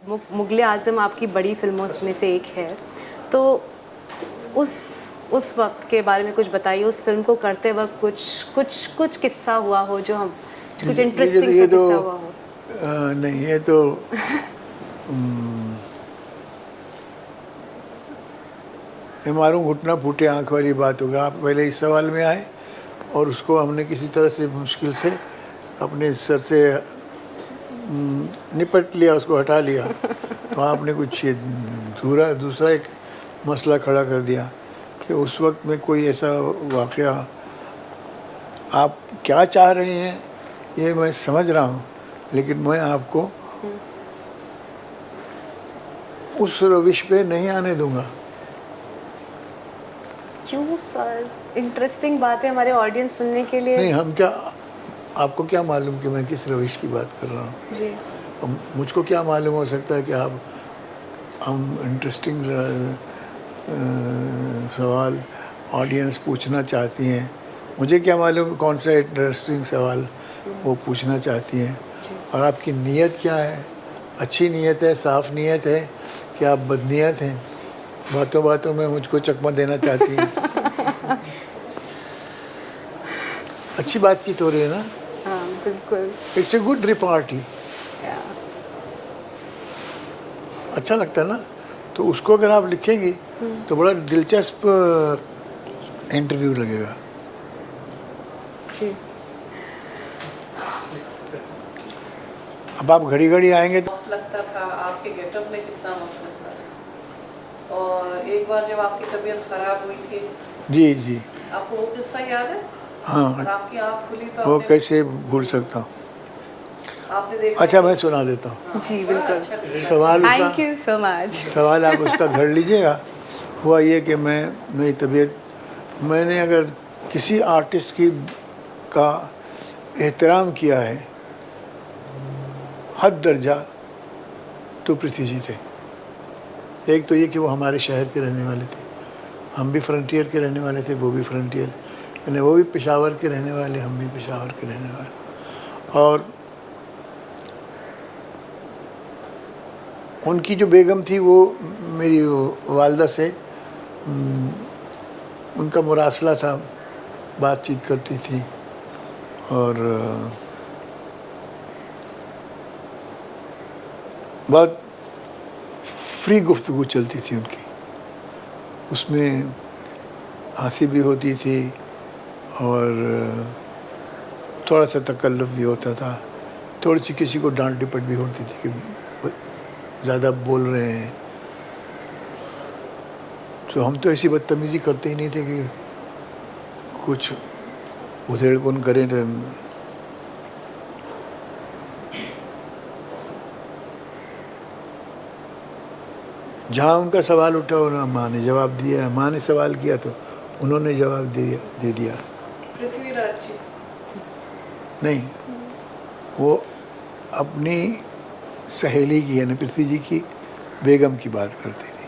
مغل اعظم آپ کی بڑی فلموں میں سے ایک ہے، تو اس وقت کے بارے میں کچھ بتائیے. اس فلم کو کرتے وقت کچھ قصہ ہوا ہو جو ہم کچھ انٹرسٹنگ سا قصہ ہوا ہو. نہیں، یہ تو ماروں گھٹنا پھوٹے آنکھ والی بات ہوگا. آپ پہلے اس سوال میں آئے اور اس کو ہم نے کسی طرح سے مشکل سے اپنے سر سے نپٹ لیا، اس کو ہٹا لیا. تو آپ نے کچھ دوسرا ایک مسئلہ کھڑا کر دیا کہ اس وقت میں کوئی ایسا واقعہ. آپ کیا چاہ رہے ہیں یہ میں سمجھ رہا ہوں، لیکن میں آپ کو اس روش پہ نہیں آنے دوں گا. کیوں سر؟ انٹرسٹنگ بات ہے ہمارے آڈینس سننے کے لیے. نہیں، آپ کو کیا معلوم کہ میں کس روش کی بات کر رہا ہوں؟ جی، مجھ کو کیا معلوم ہو سکتا ہے کہ ہم انٹرسٹنگ سوال آڈینس پوچھنا چاہتی ہیں. مجھے کیا معلوم کون سا انٹرسٹنگ سوال وہ پوچھنا چاہتی ہیں، اور آپ کی نیت کیا ہے. اچھی نیت ہے، صاف نیت ہے کہ آپ بد نیت ہیں، باتوں باتوں میں مجھ کو چکمہ دینا چاہتی ہیں. اچھی بات چیت ہو رہی ہے نا. ہاں بالکل. It's a good repartee. اچھا لگتا ہے نا. تو اس کو اگر آپ لکھیں گی تو بڑا دلچسپ انٹرویو لگے گا. جی. اب آپ گھڑی گھڑی آئیں گے. وقت لگتا تھا، آپ کے گیٹ اپ میں کتنا وقت لگتا تھا. اور ایک بار جب آپ کی طبیعت خراب ہوئی تھی، جی آپ کو وہ قصہ یاد ہے؟ ہاں، اور آپ کی آنکھ کھلی تو وہ کیسے بھول سکتا ہوں. آپ نے دیکھا. اچھا، میں سنا دیتا ہوں. جی بالکل. سوال اس کا، تھینک یو سو مچ. سوال آپ اس کا گھڑ لیجیے گا. ہوا یہ کہ میری طبیعت، میں نے اگر کسی آرٹسٹ کا احترام کیا ہے حد درجہ تو پرتھی جی تھے. ایک تو یہ کہ وہ ہمارے شہر کے رہنے والے تھے، ہم بھی فرنٹیئر کے رہنے والے تھے، وہ بھی فرنٹیئر، یعنی وہ بھی پشاور کے رہنے والے، ہم بھی پشاور کے رہنے والے. اور ان کی جو بیگم تھی وہ میری والدہ سے ان کا مراسلہ تھا، بات چیت کرتی تھی، اور بہت فری گفتگو چلتی تھی ان کی. اس میں ہنسی بھی ہوتی تھی اور تھوڑا سا تکلف بھی ہوتا تھا، تھوڑی سی کسی کو ڈانٹ ڈپٹ بھی ہوتی تھی کہ زیادہ بول رہے ہیں. تو ہم تو ایسی بدتمیزی کرتے ہی نہیں تھے کہ کچھ ادھیڑ پن کریں. تو جہاں ان کا سوال اٹھا انہوں نے، ماں نے جواب دیا. ماں نے سوال کیا تو انہوں نے جواب دے دیا. پرتھوی راج جی نہیں، وہ اپنی سہیلی کی، یعنی پرتھی جی کی بیگم کی بات کرتی تھی.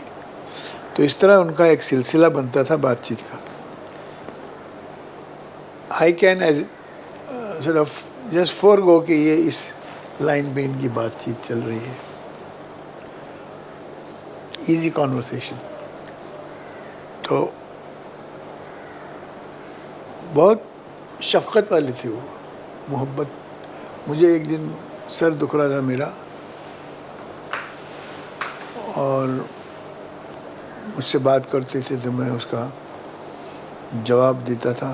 تو اس طرح ان کا ایک سلسلہ بنتا تھا بات چیت کا. I can as sort of just for go کہ یہ اس لائن پہ ان کی بات چیت چل رہی ہے. Easy conversation. تو بہت شفقت والے تھے وہ، محبت. مجھے ایک دن سر دکھ رہا تھا میرا، اور مجھ سے بات کرتے تھے تو میں اس کا جواب دیتا تھا.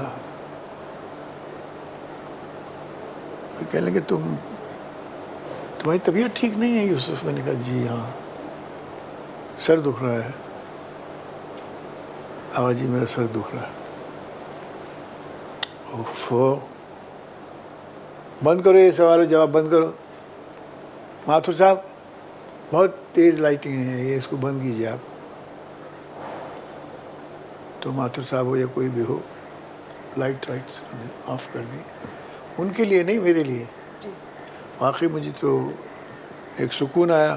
کہنے لگے تمہاری طبیعت ٹھیک نہیں ہے یوسف. میں نے کہا جی ہاں، سر دکھ رہا ہے. جی میرا سر دکھ رہا ہے. بند کرو یہ سوال و جواب، بند کرو. ماتھر صاحب بہت تیز لائٹیں ہیں، یہ اس کو بند کیجیے آپ. تو ماتھر صاحب ہو یا کوئی بھی ہو، لائٹس آف کر دی. ان کے لیے نہیں، میرے لیے. واقعی مجھے تو ایک سکون آیا،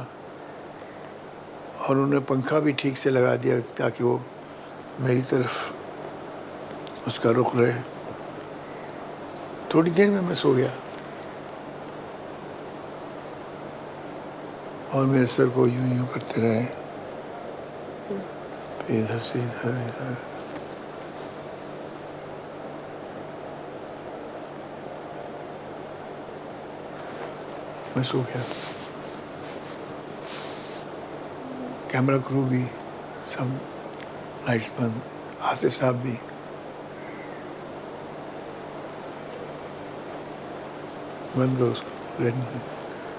اور انہوں نے پنکھا بھی ٹھیک سے لگا دیا تاکہ وہ میری طرف اس کا رخ رہے. تھوڑی دیر میں سو گیا. اور میرے سر کو یوں یوں کرتے رہے، پھر ادھر سے ادھر ادھر. میں سو گیا. کیمرہ کرو بھی سب لائٹس بند، آصف صاحب بھی. بند کرو اس کو.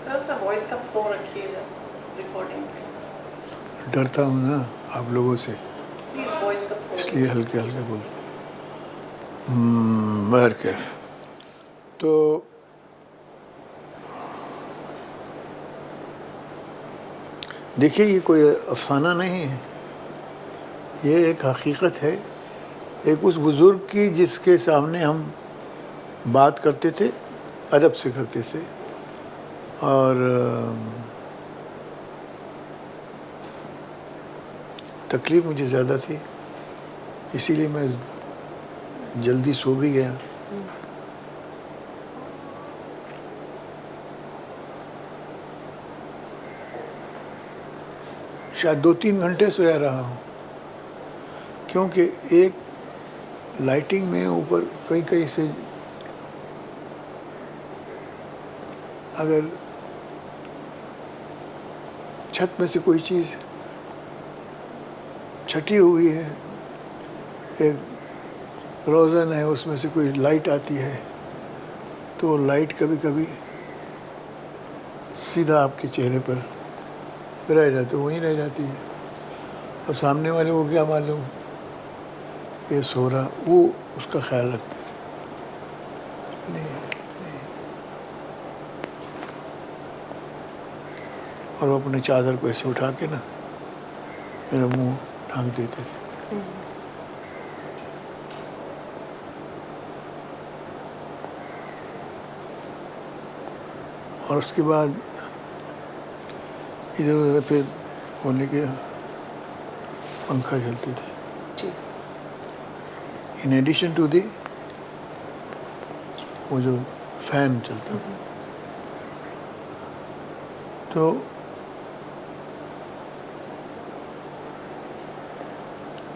سر سا وائس کا فلو رکھیے گا ریکارڈنگ پہ. ڈرتا ہوں نا آپ لوگوں سے، پلیز وائس کا اس فلو. لیے ہلکے ہلکے بول. مہر کیف. تو دیکھیے یہ کوئی افسانہ نہیں ہے، یہ ایک حقیقت ہے، ایک اس بزرگ کی جس کے سامنے ہم بات کرتے تھے، ادب سے کرتے تھے. اور تکلیف مجھے زیادہ تھی، اسی لیے میں جلدی سو بھی گیا. شاید 2-3 گھنٹے سویا رہا ہوں، کیونکہ ایک لائٹنگ میں اوپر کہیں سے اگر چھت میں سے کوئی چیز چھٹی ہوئی ہے، ایک روزن ہے، اس میں سے کوئی لائٹ آتی ہے، تو وہ لائٹ کبھی کبھی سیدھا آپ کے چہرے پر رہ جاتی، وہیں رہ جاتی ہے. اور سامنے والے کو کیا معلوم یہ سو رہا، وہ اس کا خیال رکھتے تھے. اور وہ اپنے چادر کو ایسے اٹھا کے نا میرا منہ ڈھانک دیتے تھے. اور اس کے بعد ادھر ادھر پھر ہونے کے پنکھا چلتے تھے. ان ایڈیشن ٹو دی وہ جو فین چلتا. تو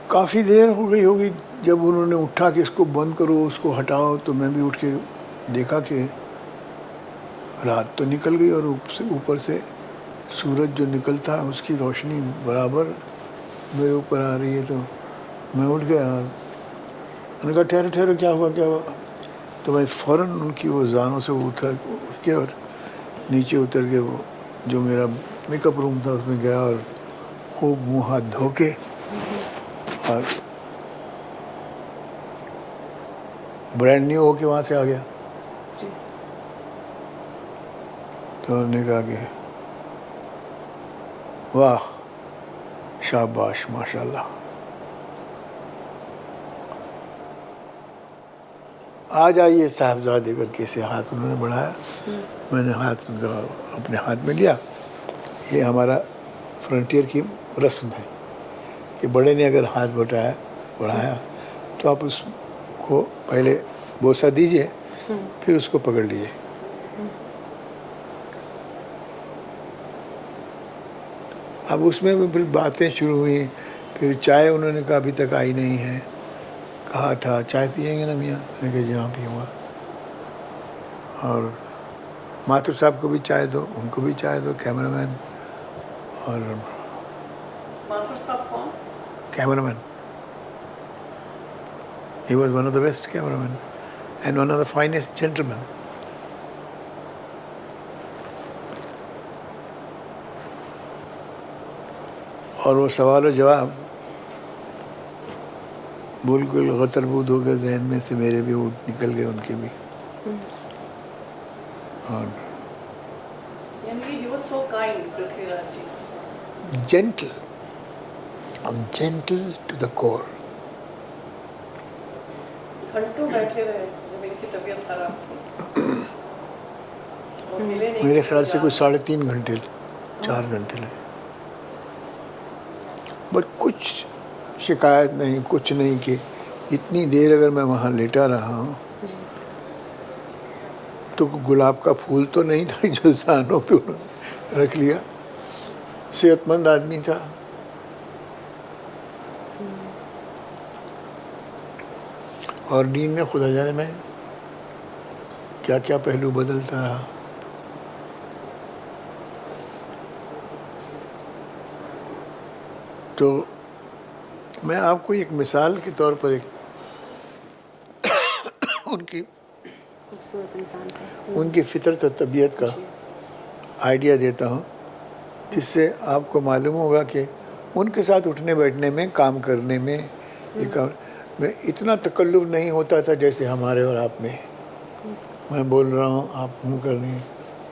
کافی دیر ہو گئی ہوگی جب انہوں نے اٹھا کہ اس کو بند کرو، اس کو ہٹاؤ. تو میں بھی اٹھ کے دیکھا کہ رات تو نکل گئی اور اوپر سے سورج جو نکلتا ہے اس کی روشنی برابر میرے اوپر آ رہی ہے. تو میں اٹھ گیا، میں نے کہا ٹھہرو ٹھہرو، کیا ہوا کیا ہوا. تو میں فوراً ان کی وہ زانوں سے اٹھ کے اور نیچے اتر کے وہ جو میرا میک اپ روم تھا اس میں گیا اور خوب منہ ہاتھ دھو کے اور برانڈ نیو ہو کے وہاں سے آ گیا. تو انہوں نے کہا کہ واہ شاباش ماشاء اللہ. آ جائیے صاحبزادے کر کے اسے ہاتھ انہوں نے بڑھایا. میں نے ہاتھ اپنے ہاتھ میں لیا. یہ ہمارا فرنٹیئر کی رسم ہے کہ بڑے نے اگر ہاتھ بڑھایا تو آپ اس کو پہلے بوسہ دیجئے، پھر اس کو پکڑ لیجئے. اب اس میں پھر باتیں شروع ہوئی. پھر چائے انہوں نے کہا ابھی تک آئی نہیں ہے. کہا تھا چائے پئیں گے نا میاں؟ میں نے کہا جہاں پیوں گا. اور ماتھر صاحب کو بھی چائے دو، ان کو بھی چائے دو، کیمرہ مین. اور ماتھر صاحب کون؟ Camera man. He was one of the best cameramen and one of the finest gentlemen. اور وہ سوال و جواب بالکل غتربود ہو گئے ذہن میں سے، میرے بھی وہ نکل گئے، ان کے بھی. اور یعنی he was so kind, Prithvi Raj G. gentle to the core. گھنٹوں بیٹھے رہے جب ان کی طبیعت خراب تھی. اور ملے نہیں. میرے خیال سے کوئی 3.5 گھنٹے 4 گھنٹے لگے. بٹ کچھ شکایت نہیں، کچھ نہیں کہ اتنی دیر اگر میں وہاں لیٹا رہا ہوں تو گلاب کا پھول تو نہیں تھا جو زانوں پہ انہوں نے رکھ لیا. صحت مند آدمی تھا. اور دین میں خدا جانے میں کیا کیا پہلو بدلتا رہا. تو میں آپ کو ایک مثال کے طور پر ایک ان کی خوبصورت انسان تھے. ان کی فطرت اور طبیعت کا جی. آئیڈیا دیتا ہوں، جس سے آپ کو معلوم ہوگا کہ ان کے ساتھ اٹھنے بیٹھنے میں، کام کرنے میں، میں اتنا تکلف نہیں ہوتا تھا جیسے ہمارے اور آپ میں. میں بول رہا ہوں، آپ ہوں کر رہی ہیں،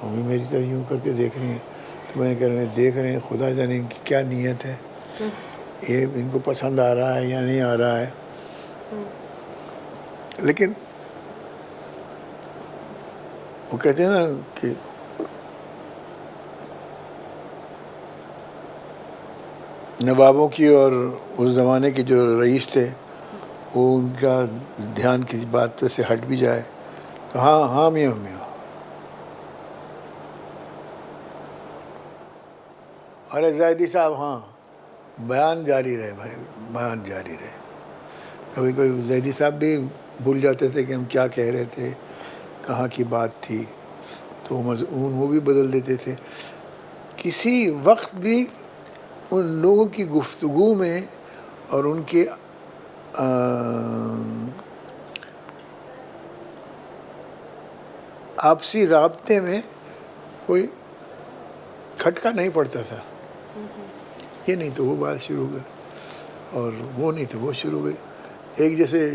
اور بھی میری طرح یوں کر کے دیکھ رہی ہیں، تو میں کہہ رہا ہوں دیکھ رہے ہیں خدا جانے ان کی کیا نیت ہے، یہ ان کو پسند آ رہا ہے یا نہیں آ رہا ہے. لیکن وہ کہتے ہیں نا کہ نوابوں کی اور اس زمانے کے جو رئیس تھے، وہ ان کا دھیان کسی بات سے ہٹ بھی جائے تو ہاں ہاں میاں میاں. ارے زیدی صاحب ہاں، بیان جاری رہے بھائی، بیان جاری رہے. کبھی کوئی زیدی صاحب بھی بھول جاتے تھے کہ ہم کیا کہہ رہے تھے، کہاں کی بات تھی، تو مضمون وہ بھی بدل دیتے تھے. کسی وقت بھی ان لوگوں کی گفتگو میں اور ان کے آپسی رابطے میں کوئی کھٹکا نہیں پڑتا تھا. یہ نہیں تو وہ بات شروع ہوئی، اور وہ نہیں تو وہ شروع ہوئی. ایک جیسے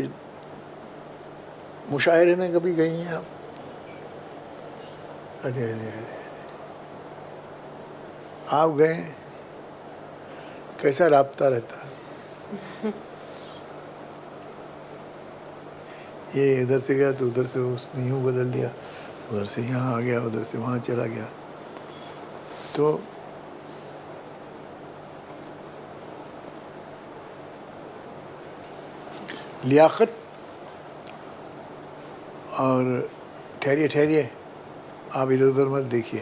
مشاعرے میں کبھی گئی ہیں آپ؟ ارے ارے ارے آپ گئے، کیسا رابطہ رہتا. یہ ادھر سے گیا تو ادھر سے اس نے یوں بدل دیا، ادھر سے یہاں آ گیا، ادھر سے وہاں چلا گیا. تو لیاقت اور ٹھہریے ٹھہریے، آپ ادھر ادھر مت دیکھیے،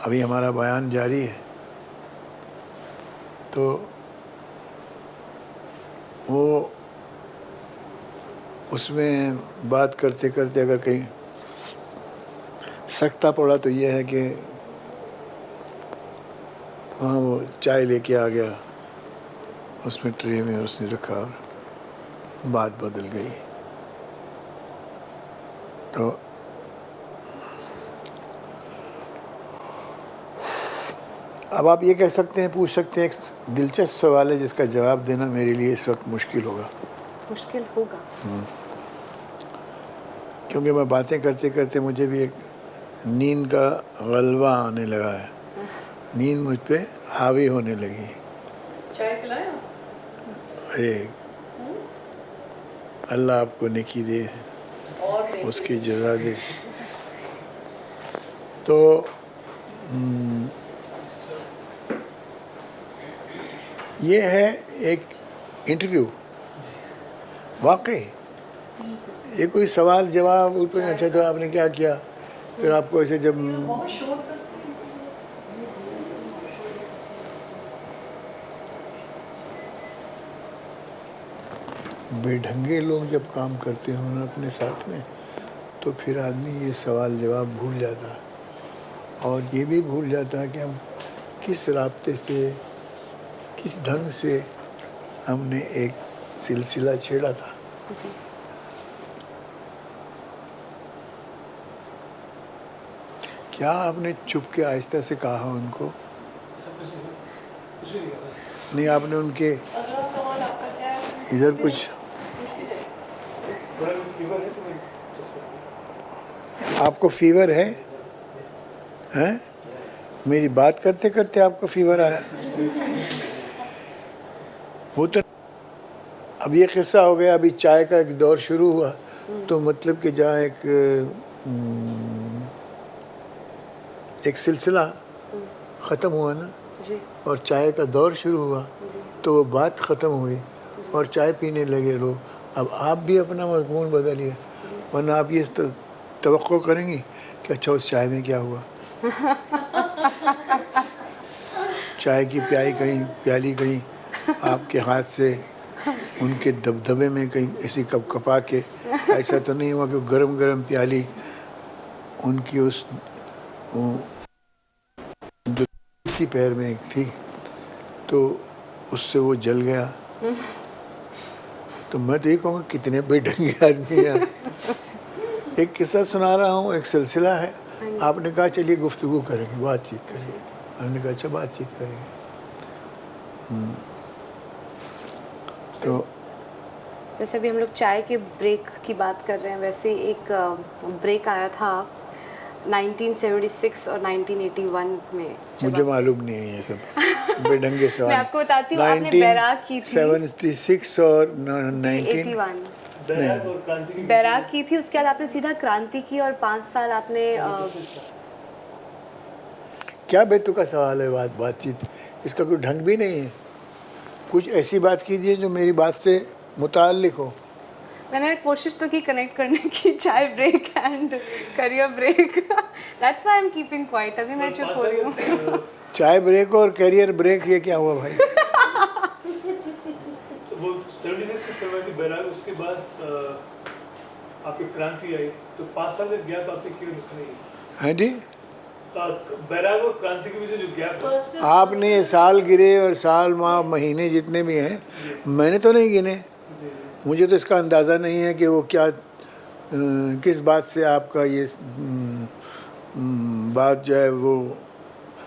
ابھی ہمارا بیان جاری ہے. تو وہ اس میں بات کرتے کرتے اگر کہیں سکتا پڑا تو یہ ہے کہ وہاں وہ چائے لے کے آ گیا، اس میں ٹرے میں اس نے رکھا اور بات بدل گئی. تو اب آپ یہ کہہ سکتے ہیں، پوچھ سکتے ہیں، ایک دلچسپ سوال ہے جس کا جواب دینا میرے لیے اس وقت مشکل ہوگا. مشکل ہوگا. کیونکہ میں باتیں کرتے کرتے مجھے بھی ایک نیند کا غلبہ آنے لگا ہے، نیند مجھ پہ حاوی ہونے لگی. چائے پلائیں؟ ارے اللہ آپ کو نیکی دے، اور اس کی جزا دے. تو یہ ہے ایک انٹرویو. واقعی یہ کوئی سوال جواب اوپر اچھا تو آپ نے کیا کیا، پھر آپ کو ایسے جب بے ڈھنگے لوگ جب کام کرتے ہوں نا اپنے ساتھ میں، تو پھر آدمی یہ سوال جواب بھول جاتا ہے، اور یہ بھی بھول جاتا ہے کہ ہم کس رابطے سے، کس ڈھنگ سے ہم نے ایک سلسلہ چھیڑا تھا. جی. کیا آپ نے چھپ کے آہستہ سے کہا ان کو؟ نہیں، آپ نے ان کے اگلا سوال آپ کا کیا ہے؟ ادھر کچھ آپ کو فیور ہے؟ ہیں؟ میری بات کرتے کرتے آپ کو فیور آیا؟ وہ تو اب یہ قصہ ہو گیا. ابھی چائے کا ایک دور شروع ہوا، تو مطلب کہ جہاں ایک سلسلہ ختم ہوا نا، جی. اور چائے کا دور شروع ہوا، جی. تو وہ بات ختم ہوئی اور چائے پینے لگے لوگ. اب آپ بھی اپنا مضمون بدلیے، ورنہ آپ یہ توقع کریں گی کہ اچھا اس چائے میں کیا ہوا. چائے کی پیالی کہیں آپ کے ہاتھ سے ان کے دبدبے میں کہیں ایسی کپ کپا کے ایسا تو نہیں ہوا کہ گرم گرم پیالی ان کی اس جو تیسری پیر میں ایک تھی تو اس سے وہ جل گیا. تو میں تو یہ کہوں گا کتنے بے ڈھنگے آدمی ہیں. ایک قصہ سنا رہا ہوں, ایک سلسلہ ہے. آپ نے کہا چلیے گفتگو کریں گے, بات چیت کریں گے. ہم نے کہا اچھا بات چیت کریں گے. تو جیسے ابھی ہم لوگ چائے کے بریک کی بات کر رہے ہیں, ویسے ایک بریک آیا تھا 1976 اور 1981 میں. مجھے معلوم نہیں ہے یہ سب بے ڈھنگے سوال. میں آپ کو بتاتی ہوں, آپ نے بیراک کی تھی 76 اور 81 بیراک کی تھی, اس کے بعد آپ نے سیدھا کرانتی کی اور 5 سال آپ نے کیا بیتو کا سوال ہے. بات چیت اس کا کوئی ڈھنگ بھی نہیں ہے. کچھ ایسی بات کیجیے جو میری بات سے متعلق ہو. میں نے کوشش تو کی کنیکٹ کرنے کی, چائے break and career break. That's why I am keeping quite. ابھی میں چپ ہو رہی ہوں. چائے بریک اور کیریئر بریک یہ کیا ہوا بھائی؟ وہ 76 کی فلم تھی بیراگ, اس کے بعد آپ کی کرانتی آئی, تو 5 سال کا گیپ آپ نے کیوں رکھا ہے؟ ہاں جی, بیراگ اور کرانتی کے بیچ جو گیپ ہے, آپ نے یہ سال گرے اور سال ماہ مہینے جتنے بھی ہیں میں نے تو نہیں گنے. مجھے تو اس کا اندازہ نہیں ہے کہ وہ کیا کس بات سے آپ کا یہ بات جو ہے وہ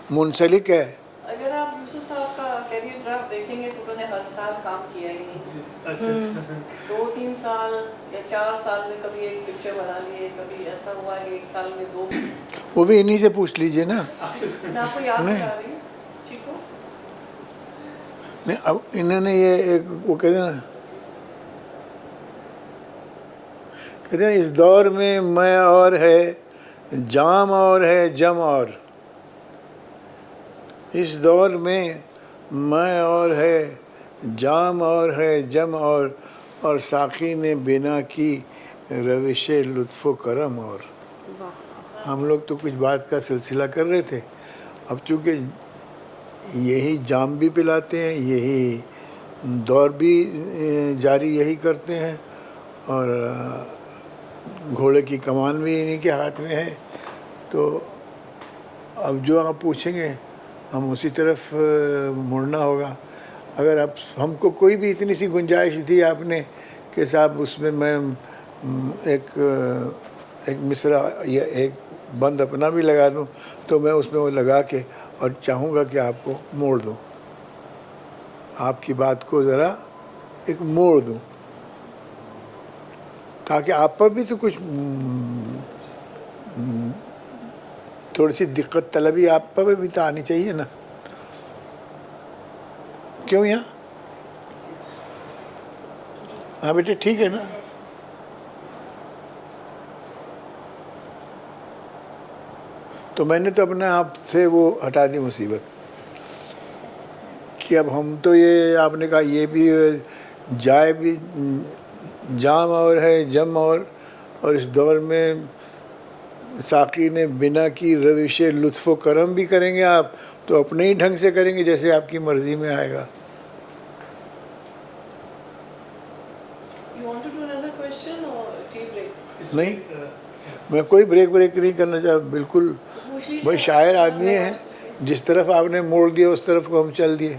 منسلک ہے. اگر آپ یوسف صاحب کا کیریئر گراف دیکھیں گے تو انہوں نے ہر سال کام کیا ہی نہیں. 2-3 سال یا 4 سال میں کبھی ایک پکچر بنا لیے, کبھی ایسا ہوا کہ 1 سال میں 2. وہ بھی انہی سے پوچھ لیجئے نا. میں آپ کو یاد کرا رہی ہوں. ٹھیک ہو نہیں, اب انہوں نے یہ ایک وہ کہتے ہیں اس دور میں میں اور ہے جام اور ہے جم اور. اس دور میں میں اور ہے جام اور ہے جم اور ساقی نے بنا کی روش لطف و کرم اور. ہم لوگ تو کچھ بات کا سلسلہ کر رہے تھے. اب چونکہ یہی جام بھی پلاتے ہیں, یہی دور بھی جاری یہی کرتے ہیں, اور گھوڑے کی کمان بھی انہی کے ہاتھ میں ہے. تو اب جو آپ پوچھیں گے ہم اسی طرف مڑنا ہوگا. اگر آپ ہم کو کوئی بھی اتنی سی گنجائش دی آپ نے کہ صاحب اس میں ایک مصرع یا ایک بند اپنا بھی لگا دوں, تو میں اس میں وہ لگا کے اور چاہوں گا کہ آپ کو موڑ دوں, آپ کی بات کو ذرا ایک موڑ دوں, تاکہ آپ پر بھی تو کچھ تھوڑی سی دقت طلبی آپ پر بھی تو آنی چاہیے نا. کیوں یہاں؟ ہاں بیٹے ٹھیک ہے نا. تو میں نے تو اپنے آپ سے وہ ہٹا دی مصیبت کہ اب ہم تو یہ آپ نے کہا یہ بھی جائے بھی جام اور ہے جم اور اس دور میں ساقی نے بنا کی روش لطف و کرم بھی کریں گے آپ تو اپنے ہی ڈھنگ سے کریں گے جیسے آپ کی مرضی میں آئے گا. نہیں, میں کوئی بریک نہیں کرنا چاہتا بالکل. بھائی شاعر آدمی ہیں, جس طرف آپ نے موڑ دیا اس طرف کو ہم چل دیے.